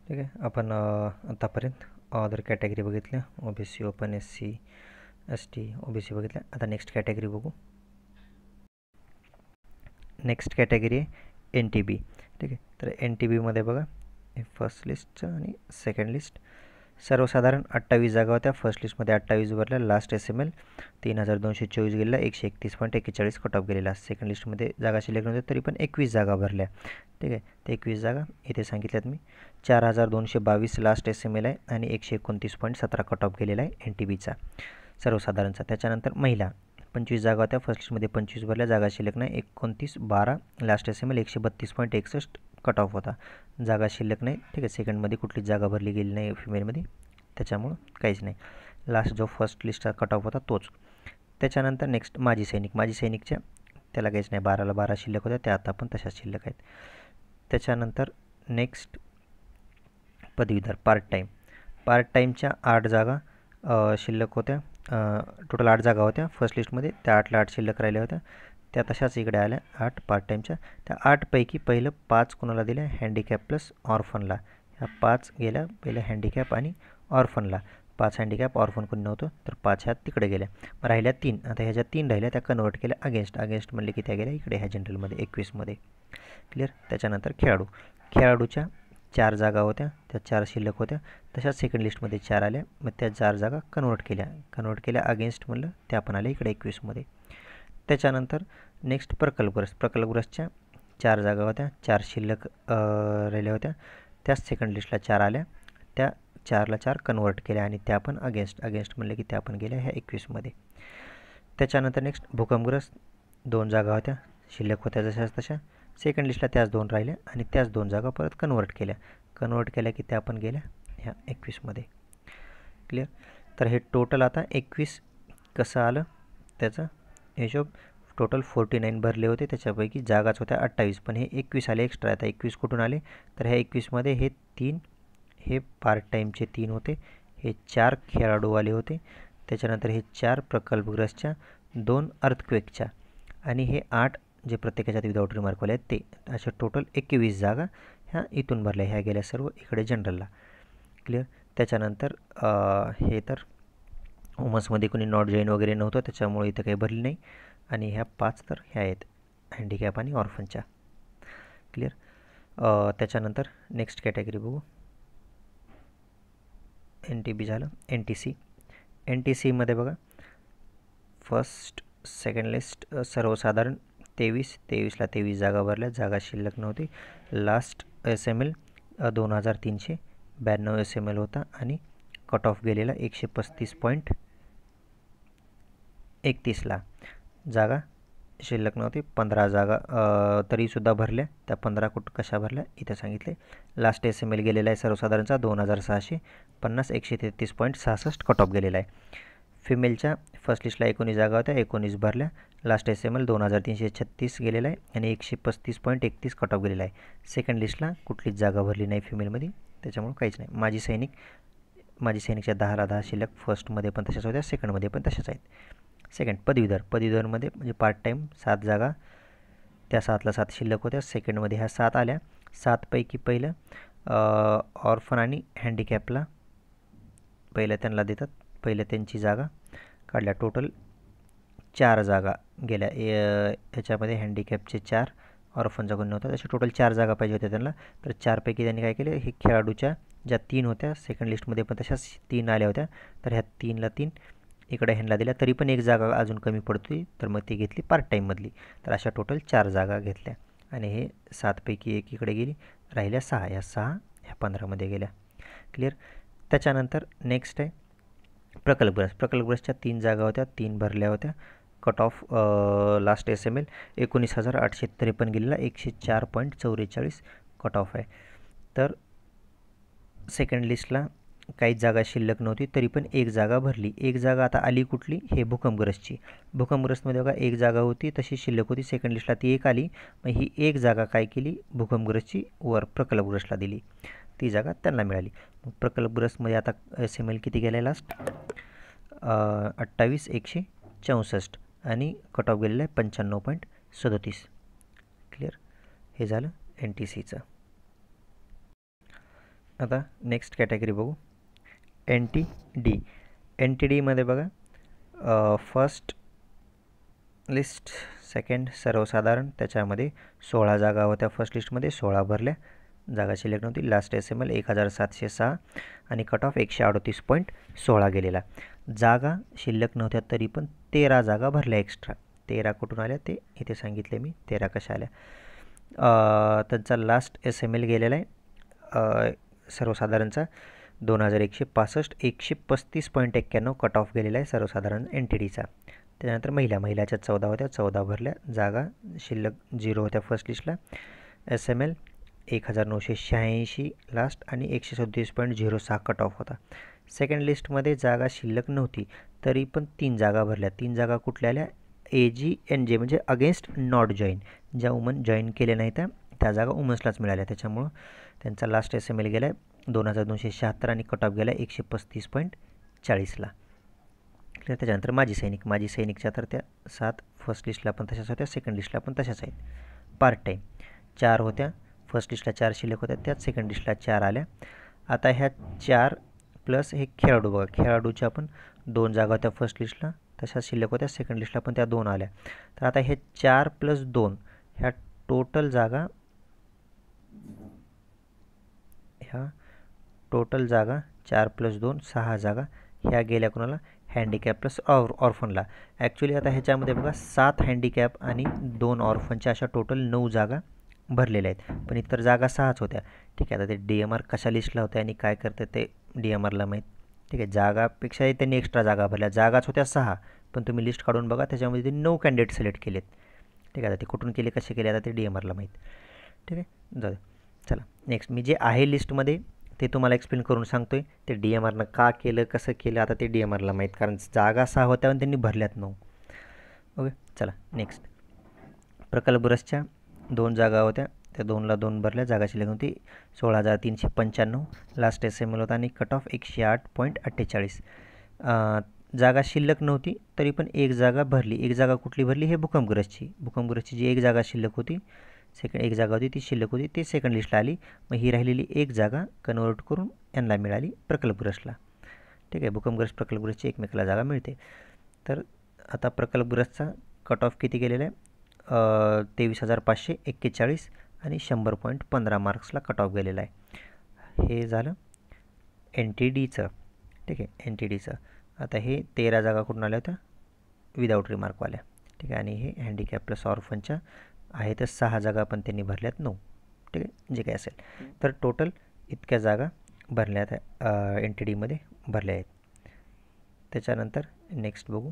ठीक आहे. आपण आतापर्यंत अदर कॅटेगरी बघितल्या, OBC, open SC, ST, OBC बघितल्या. आता नेक्स्ट कॅटेगरी बघू. नेक्स्ट कॅटेगरी आहे NTB. ठीक आहे. तर NTBमध्ये बघा, हे फर्स्ट लिस्टचं आणि सेकंड लिस्ट. सर्वसाधारण 28 जागा होत्या. फर्स्ट लिस्टमध्ये 28 भरल्या. लास्ट SML 3224 गेलेला, 131.41 कट ऑफ गेलेला. सेकंड लिस्टमध्ये जागा शिल्लक नव्हत्या तरी पण 21 जागा भरल्या. ठीक आहे. ते 21 जागा इथे सांगितल्यात मी. 4222 लास्ट SML आहे आणि 129.17 कट ऑफ गेलेला आहे NTBचा सर्वसाधारणचा. त्याच्यानंतर महिला 25 जागा होत्या. फर्स्ट लिस्टमध्ये 25 भरल्या. जागा शिल्लक नाही. 2912 लास्ट SML 132.61 कट ऑफ होता. जागा शिल्लक नाही. ठीक आहे. सेकंडमध्ये कुठलीच जागा भरली गेली नाही फिमेलमध्ये, त्याच्यामुळं काहीच नाही. लास्ट जो फर्स्ट लिस्टचा कट ऑफ होता तोच. त्याच्यानंतर नेक्स्ट माजी सैनिक. माजी सैनिकच्या त्याला काहीच नाही. 12ला 12 शिल्लक होत्या, त्या आता पण तशाच शिल्लक आहेत. त्याच्यानंतर नेक्स्ट पदवीधर पार्ट टाईम. पार्ट टाईमच्या 8 जागा शिल्लक होत्या. टोटल 8 जागा होत्या फर्स्ट लिस्टमध्ये. त्या 8ला 8 शिल्लक राहिल्या होत्या, त्या तशाच इकडे आल्या 8 पार्ट टाईमच्या. त्या 8पैकी पहिलं 5 कोणाला दिल्या? हँडिकॅप प्लस ऑर्फनला. ह्या 5 गेल्या पहिल्या हँडिकॅप आणि ऑर्फनला. 5 हँडिकॅप, ऑर्फन कोणी नव्हतं तर 5 ह्या तिकडे गेल्या. राहिल्या 3. आता ह्या ज्या 3 राहिल्या त्या कन्वर्ट केल्या अगेन्स्ट. अगेन्स्ट म्हणले की त्या गेल्या इकडे ह्या जनरलमध्ये 21मध्ये. क्लिअर. त्याच्यानंतर खेळाडू. खेळाडूच्या 4 जागा होत्या, त्या 4 शिल्लक होत्या. तशाच सेकंड लिस्टमध्ये 4 आल्या. मग त्या 4 जागा कन्वर्ट केल्या अगेन्स्ट म्हणलं, त्या पण आल्या इकडे 21मध्ये. त्याच्यानंतर नेक्स्ट प्रकल्पग्रस्त. प्रकल्पग्रस्तच्या 4 जागा होत्या, 4 शिल्लक राहिल्या होत्या. त्याच सेकंड लिस्टला 4 आल्या, त्या 4ला 4 कन्वर्ट केल्या आणि त्या पण अगेन्स्ट म्हणलं की त्या पण गेल्या ह्या 21मध्ये. त्याच्यानंतर नेक्स्ट भूकंपग्रस्त. 2 जागा होत्या, शिल्लक होत्या जशाच तशा. सेकंड लिस्टला त्याच 2 राहिल्या आणि त्याच 2 जागा परत कन्वर्ट केल्या की त्या पण गेल्या ह्या 21मध्ये. क्लिअर. तर हे टोटल आता 21 कसं आलं त्याचा हिशोब. टोटल 49 भरले होते, त्याच्यापैकी जागाच होत्या 28, पण हे 21 आले एक्स्ट्रा. आता 21 कुठून आले? तर ह्या 21मध्ये हे 3 हे पार्ट टाईमचे 3 होते, हे 4 खेळाडूवाले होते, त्याच्यानंतर हे 4 प्रकल्पग्रस्तच्या, 2 अर्थक्वेकच्या आणि हे 8 जे प्रत्येकाच्यात विदाऊट रिमार्कवाले आहेत ते. अशा टोटल 21 जागा ह्या इथून भरल्या. ह्या गेल्या सर्व इकडे जनरलला. क्लिअर. त्याच्यानंतर हे तर वुमन्समध्ये कोणी नॉट जॉईन वगैरे नव्हतं, त्याच्यामुळे इथं काही भरली नाही. आणि ह्या 5 तर ह्या आहेत हँडिकॅप आणि ऑर्फनच्या. क्लिअर. त्याच्यानंतर नेक्स्ट कॅटेगरी बघू. NTB झालं. NTC. NTCमध्ये बघा, फर्स्ट सेकंड लिस्ट सर्वसाधारण 23ला 23 जागा भरल्या. जागा शिल्लक नव्हती. लास्ट SML 2392 SML होता आणि कट ऑफ गेलेला 135.31ला. जागा शिल्लक नव्हती. 15 जागा तरीसुद्धा भरल्या. त्या 15 कशा भरल्या इथे सांगितले. लास्ट SML गेलेला आहे सर्वसाधारणचा 2650, 133.66 कट ऑफ गेलेला आहे. फिमेलच्या फर्स्ट लिस्टला 19 जागा होत्या, 19 भरल्या. लास्ट SML 2336 गेलेला आहे आणि 135.31 कट ऑफ गेलेला आहे. सेकंड लिस्टला कुठलीच जागा भरली नाही फिमेलमध्ये, त्याच्यामुळे काहीच नाही. माजी सैनिकच्या 10ला 10 शिल्लक. फर्स्टमध्ये पण तशाच होत्या, सेकंडमध्ये पण तशाच आहेत. सेकंड पदवीधरमध्ये म्हणजे पार्ट टाईम 7 जागा, त्या 7ला 7 शिल्लक होत्या. सेकंडमध्ये ह्या 7 आल्या. 7पैकी पहिलं ऑर्फन आणि हँडिकॅपला पहिलं त्यांना देतात, पहिलं त्यांची जागा काढल्या. टोटल 4 जागा गेल्या. ह्याच्यामध्ये हँडिकॅपचे 4, ऑर्फनचा कोणी नव्हता, तसे टोटल 4 जागा पाहिजे होत्या त्यांना. तर 4पैकी त्यांनी काय केलं, हे खेळाडूच्या ज्या 3 होत्या सेकंड लिस्टमध्ये पण तशाच 3 आल्या होत्या, तर ह्या 3ला 3 इकडे ह्यांना दिल्या. तरी पण एक जागा अजून कमी पडतोय, तर मग ती घेतली पार्ट टाईममधली. तर अशा टोटल 4 जागा घेतल्या आणि हे 7पैकी 1 इकडे गेली, राहिल्या 6. ह्या 6 ह्या 15मध्ये गेल्या. क्लिअर. त्याच्यानंतर नेक्स्ट आहे प्रकल्पग्रस्तच्या 3 जागा होत्या, 3 भरल्या होत्या. कट ऑफ लास्ट SML 19,853 गेलेला, 104.44 कट ऑफ आहे. तर सेकंड लिस्टला काहीच जागा शिल्लक नव्हती, तरी पण एक जागा भरली. एक जागा आता आली कुठली? हे भूकंपग्रस्तची. भूकंपग्रस्तमध्ये बघा एक जागा होती तशी शिल्लक होती, सेकंड लिस्टला ती एक आली. मग ही एक जागा काय केली? भूकंपग्रस्तची वर प्रकल्पग्रस्तला दिली, ती जागा त्यांना मिळाली. मग प्रकल्पग्रस्तमध्ये आता SML किती गेला आहे लास्ट? 28,164 आणि कट ऑफ गेलेला आहे 95.37. क्लिअर. हे झालं NTCचं. आता नेक्स्ट कॅटेगरी बघू, N T D. N T डीमध्ये बघा फर्स्ट लिस्ट, सेकंड सर्वसाधारण, त्याच्यामध्ये 16 जागा होत्या फर्स्ट लिस्टमध्ये, 16 भरल्या, जागा शिल्लक नव्हती. लास्ट एस-एम-एल 1706 आणि कट ऑफ 138.16 गेलेला. जागा शिल्लक नव्हत्या तरी पण 13 जागा भरल्या एक्स्ट्रा. 13 कुठून आल्या ते इथे सांगितले मी, 13 कशा आल्या. त्यांचा लास्ट एस-एम-एल गेलेला आहे सर्वसाधारणचा 2165, 135.91 कट ऑफ गेलेला आहे सर्वसाधारण एन टी डीचा. त्यानंतर महिलाच्या 14 होत्या, 14 भरल्या, जागा शिल्लक 0 होत्या फर्स्ट लिस्टला. एस-एम-एल 1986 लास्ट आणि 137.06 कट ऑफ होता. सेकंड लिस्टमध्ये जागा शिल्लक नव्हती तरी पण 3 जागा भरल्या. 3 जागा कुठल्या आल्या, AGNJ म्हणजे अगेन्स्ट नॉट जॉईन, ज्या वुमन जॉईन केल्या नाही त्या जागा वुमन्सलाच मिळाल्या. त्याच्यामुळं त्यांचा लास्ट एस-एम-एल गेला आहे 2276 आणि कट ऑफ गेला 135.40ला. त्याच्यानंतर माजी सैनिकच्या तर त्या 7 फर्स्ट लिस्टला पण तशाच होत्या, सेकंड लिस्टला पण तशाच आहेत. पार्ट टाईम 4 होत्या फर्स्ट लिस्टला, 4 शिल्लक होत्या, त्यात सेकंड लिस्टला 4 आल्या. आता ह्या 4 प्लस हे खेळाडू बघा, खेळाडूच्या पण 2 जागा होत्या फर्स्ट लिस्टला, तशाच शिल्लक होत्या, सेकंड लिस्टला पण त्या 2 आल्या. तर आता हे 4 + 2 ह्या टोटल जागा 4 + 2 6 जागा ह्या गेल्या कोणाला, हँडिकॅप प्लस ऑर्फनला. ॲक्च्युली आता ह्याच्यामध्ये बघा 7 हँडिकॅप आणि 2 ऑर्फनच्या अशा टोटल 9 जागा भरलेल्या आहेत, पण इतर जागा 6च होत्या. ठीक आहे, आता ते DMR कशा लिस्टला होत्या आणि काय करते ते DMRला माहीत. ठीक आहे, जागापेक्षा त्यांनी एक्स्ट्रा जागा भरल्या, जागाच होत्या 6, पण तुम्ही लिस्ट काढून बघा त्याच्यामध्ये ते 9 कॅन्डिडेट सिलेक्ट केलेत. ठीक आहे, आता ते कुठून केले कसे केले आता ते DMRला माहीत. ठीक आहे, जाऊ. चला नेक्स्ट, मी जे आहे लिस्टमध्ये ते तुम्हाला एक्सप्लेन करून सांगतो आहे. ते DMRनं का केलं, कसं केलं, आता ते DMRला माहीत, कारण जागा 6 होत्या आणि त्यांनी भरल्यात 9. ओके, चला नेक्स्ट. प्रकल्पग्रस्तच्या 2 जागा होत्या, त्या 2ला 2 भरल्या, जागा शिल्लक होती 16,395, लास्ट एस-एम-एल होता आणि कट ऑफ 108.48. जागा शिल्लक नव्हती तरी पण 1 जागा भरली. 1 जागा कुठली भरली, हे भूकंपग्रस्तची जी 1 जागा शिल्लक होती, सेकंड 1 जागा होती ती शिल्लक होती, ती सेकंड लिस्टला आली. मग ही राहिलेली 1 जागा कन्वर्ट करून यांना मिळाली प्रकल्पग्रस्तला. ठीक आहे, भूकंपग्रस्त प्रकल्पग्रस्तची एकमेकाला जागा मिळते. तर आता प्रकल्पग्रस्तचा कट ऑफ किती गेलेला आहे, 23,541 आणि 100.15 मार्क्सला कट ऑफ गेलेला आहे. हे झालं एन टी डीचं. ठीक आहे, एन टी डीचं. आता हे 13 जागा कुठून आल्या होत्या, विदाऊट रिमार्कवाल्या. ठीक आहे, आणि हे हँडिकॅप प्लस ऑर्फनच्या आहे तर 6 जागा पण त्यांनी भरल्यात 9. ठीक आहे, जे काय असेल. तर टोटल इतक्या जागा भरल्यात एन टी डीमध्ये भरल्या आहेत. त्याच्यानंतर नेक्स्ट बघू.